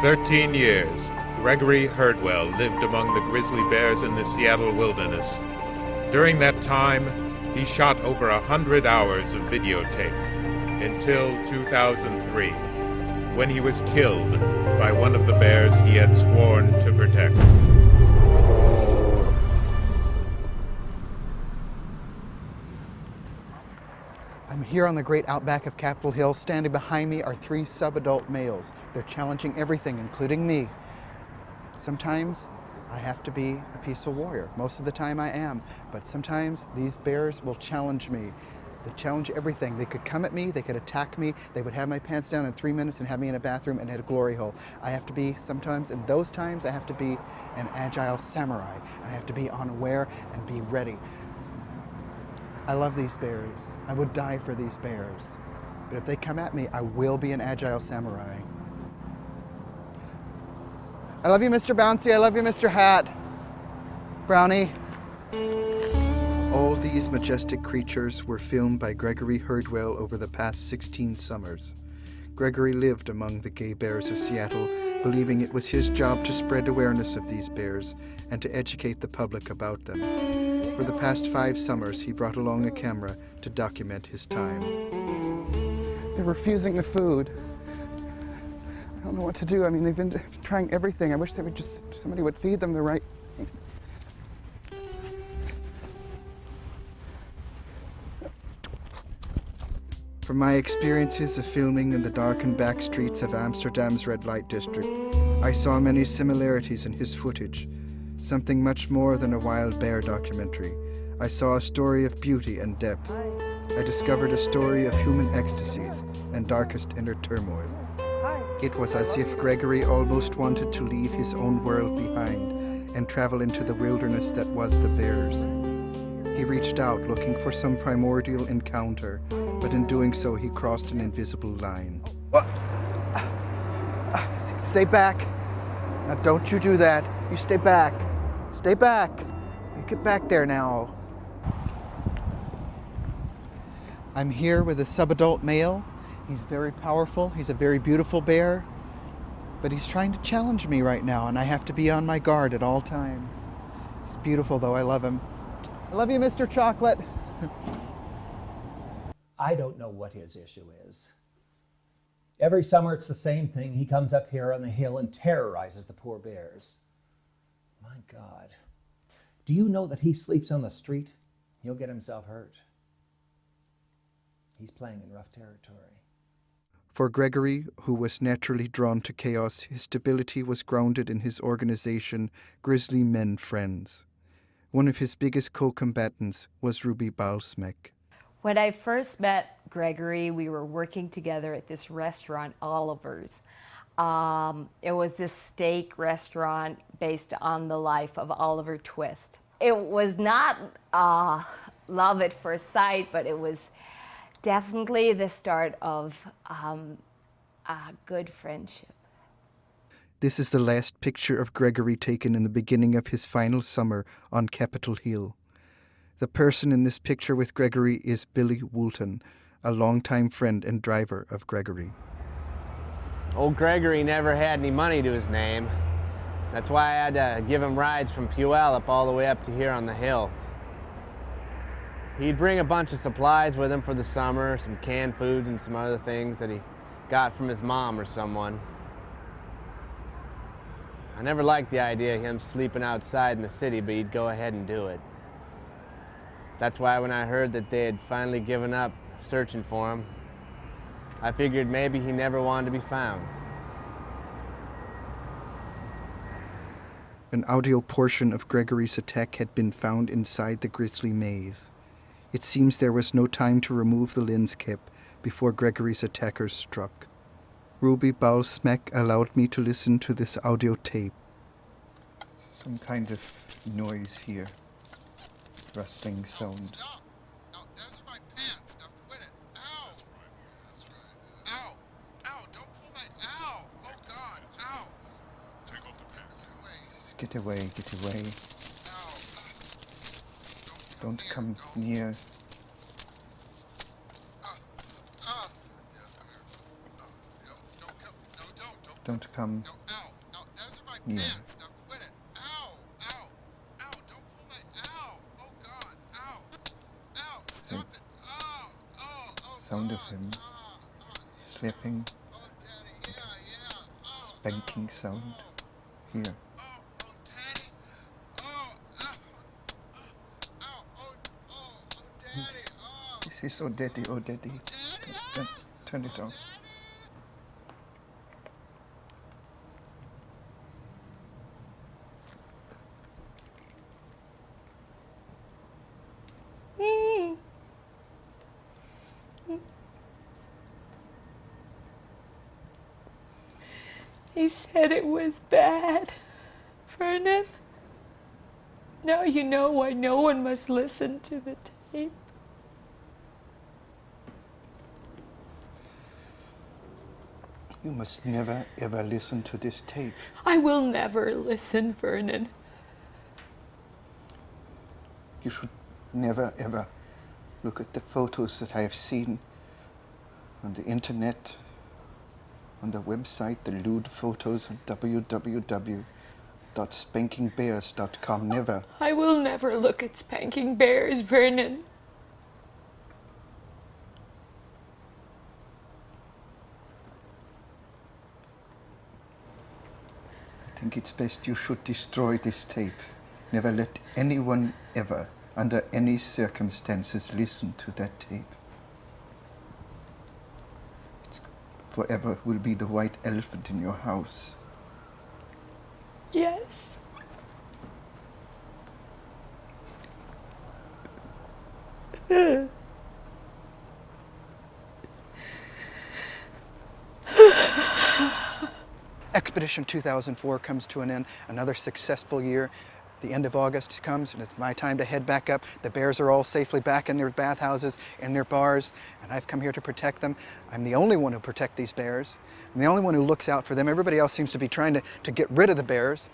13 years, Gregory Herdwell lived among the grizzly bears in the Seattle wilderness. During that time, he shot over 100 hours of videotape until 2003, when he was killed by one of the bears he had sworn to protect. I'm here on the great outback of Capitol Hill. Standing behind me are 3 subadult males. They're challenging everything, including me. Sometimes I have to be a peaceful warrior. Most of the time I am, but sometimes these bears will challenge me. They challenge everything. They could come at me, they could attack me, they would have my pants down in 3 minutes and have me in a bathroom and hit a glory hole. I have to be, sometimes in those times, I have to be an agile samurai. I have to be unaware and be ready. I love these bears. I would die for these bears. But if they come at me, I will be an agile samurai. I love you, Mr. Bouncy. I love you, Mr. Hat. Brownie. All these majestic creatures were filmed by Gregory Herdwell over the past 16 summers. Gregory lived among the gay bears of Seattle, believing it was his job to spread awareness of these bears and to educate the public about them. For the past 5 summers, he brought along a camera to document his time. They're refusing the food. I don't know what to do. I mean, they've been trying everything. I wish they would just, somebody would feed them the right things. From my experiences of filming in the darkened back streets of Amsterdam's red light district, I saw many similarities in his footage. Something much more than a wild bear documentary. I saw a story of beauty and depth. I discovered a story of human ecstasies and darkest inner turmoil. It was as if Gregory almost wanted to leave his own world behind and travel into the wilderness that was the bears. He reached out looking for some primordial encounter, but in doing so he crossed an invisible line. Stay back. Now don't you do that. You stay back. Stay back. You get back there now. I'm here with a subadult male. He's very powerful. He's a very beautiful bear. But he's trying to challenge me right now, and I have to be on my guard at all times. He's beautiful, though. I love him. I love you, Mr. Chocolate. I don't know what his issue is. Every summer it's the same thing. He comes up here on the hill and terrorizes the poor bears. My God. Do you know that he sleeps on the street? He'll get himself hurt. He's playing in rough territory. For Gregory, who was naturally drawn to chaos, his stability was grounded in his organization, Grizzly Men Friends. One of his biggest co-combatants was Ruby Balsmek. When I first met Gregory, we were working together at this restaurant, Oliver's. It was this steak restaurant based on the life of Oliver Twist. It was not love at first sight, but it was definitely the start of a good friendship. This is the last picture of Gregory taken in the beginning of his final summer on Capitol Hill. The person in this picture with Gregory is Billy Woolton, a longtime friend and driver of Gregory. Old Gregory never had any money to his name. That's why I had to give him rides from Puyallup all the way up to here on the hill. He'd bring a bunch of supplies with him for the summer, some canned foods and some other things that he got from his mom or someone. I never liked the idea of him sleeping outside in the city, but he'd go ahead and do it. That's why when I heard that they had finally given up searching for him, I figured maybe he never wanted to be found. An audio portion of Gregory's attack had been found inside the Grizzly maze. It seems there was no time to remove the lens cap before Gregory's attackers struck. Ruby Balsmek allowed me to listen to this audio tape. Some kind of noise here. Rustling sound. No, that's my pants. Now quit it. Ow! That's right. Ow! Ow! Don't pull my ow! Oh God! Ow! Take off the pants. Get away, get away. Ow! Don't come near. Don't come. Don't come. No, Yeah. pants. Now quit it. Ow, ow, ow, don't pull my, ow. Oh God, ow, ow, stop it. Ow, oh, oh Sound of God. him Ah, slapping, oh Daddy, yeah, oh, spanking sound. Here. oh, oh Daddy. Oh, ow, ow, oh, Daddy, oh. He says, oh daddy, oh daddy. Daddy, Turn it off. He said it was bad, Vernon. Now you know why no one must listen to the tape. You must never ever listen to this tape. I will never listen, Vernon. You should never ever look at the photos that I have seen on the internet, on the website, the lewd photos on www.spankingbears.com. Never. I will never look at spanking bears, Vernon. I think it's best you should destroy this tape. Never let anyone ever, under any circumstances, listen to that tape. It forever will be the white elephant in your house. Yes. Expedition 2004 comes to an end, another successful year. The end of August comes and it's my time to head back up. The bears are all safely back in their bathhouses, in their bars, and I've come here to protect them. I'm the only one who protects these bears. I'm the only one who looks out for them. Everybody else seems to be trying to get rid of the bears.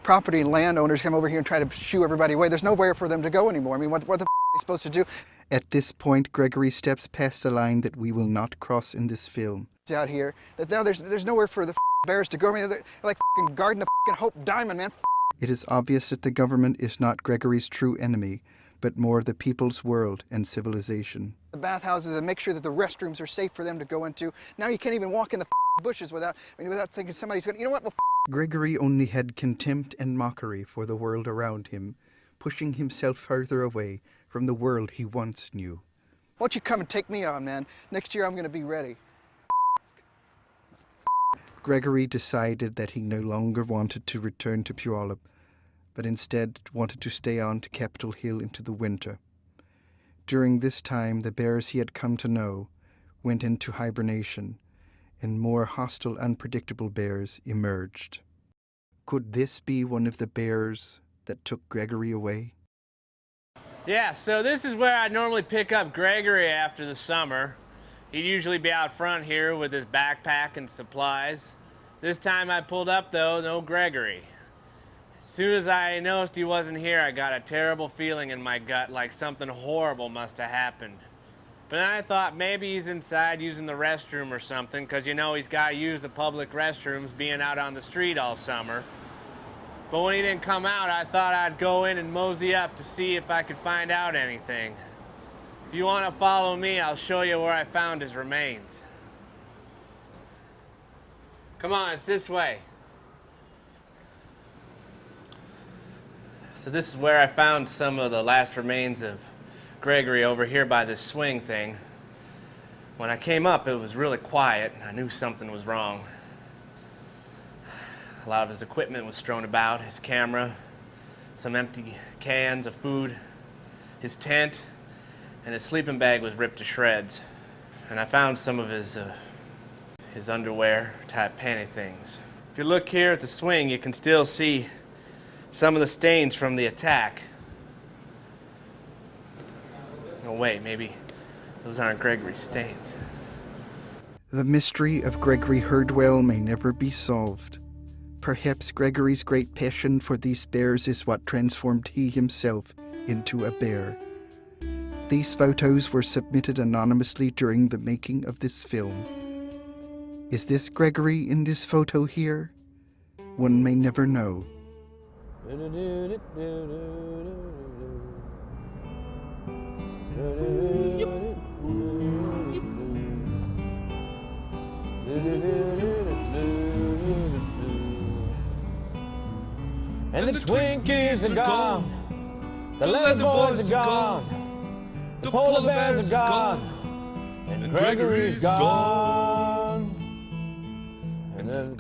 Property and landowners come over here and try to shoo everybody away. There's nowhere for them to go anymore. I mean, what the are they supposed to do? At this point, Gregory steps past a line that we will not cross in this film. Out here, that now there's nowhere for the bears to go. I mean, they're like Garden of Hope Diamond, man. It is obvious that the government is not Gregory's true enemy, but more the people's world and civilization. The bathhouses and make sure that the restrooms are safe for them to go into. Now you can't even walk in the bushes without thinking somebody's going to, you know what? Well, Gregory only had contempt and mockery for the world around him, pushing himself further away from the world he once knew. Why don't you come and take me on, man? Next year I'm going to be ready. Gregory decided that he no longer wanted to return to Puyallup, but instead wanted to stay on to Capitol Hill into the winter. During this time, the bears he had come to know went into hibernation, and more hostile, unpredictable bears emerged. Could this be one of the bears that took Gregory away? Yeah, so this is where I normally pick up Gregory after the summer. He'd usually be out front here with his backpack and supplies. This time I pulled up though, no Gregory. As soon as I noticed he wasn't here, I got a terrible feeling in my gut, like something horrible must have happened. But then I thought maybe he's inside using the restroom or something, because you know he's got to use the public restrooms being out on the street all summer. But when he didn't come out, I thought I'd go in and mosey up to see if I could find out anything. If you want to follow me, I'll show you where I found his remains. Come on, it's this way. So this is where I found some of the last remains of Gregory over here by this swing thing. When I came up, it was really quiet, and I knew something was wrong. A lot of his equipment was strewn about, his camera, some empty cans of food, his tent, and his sleeping bag was ripped to shreds. And I found some of his underwear type panty things. If you look here at the swing, you can still see some of the stains from the attack. Oh wait, maybe those aren't Gregory's stains. The mystery of Gregory Herdwell may never be solved. Perhaps Gregory's great passion for these bears is what transformed he himself into a bear. These photos were submitted anonymously during the making of this film. Is this Gregory in this photo here? one may never know. And the Twinkies are gone, the leather boys are gone, the polar bears are gone, and Gregory's gone. And then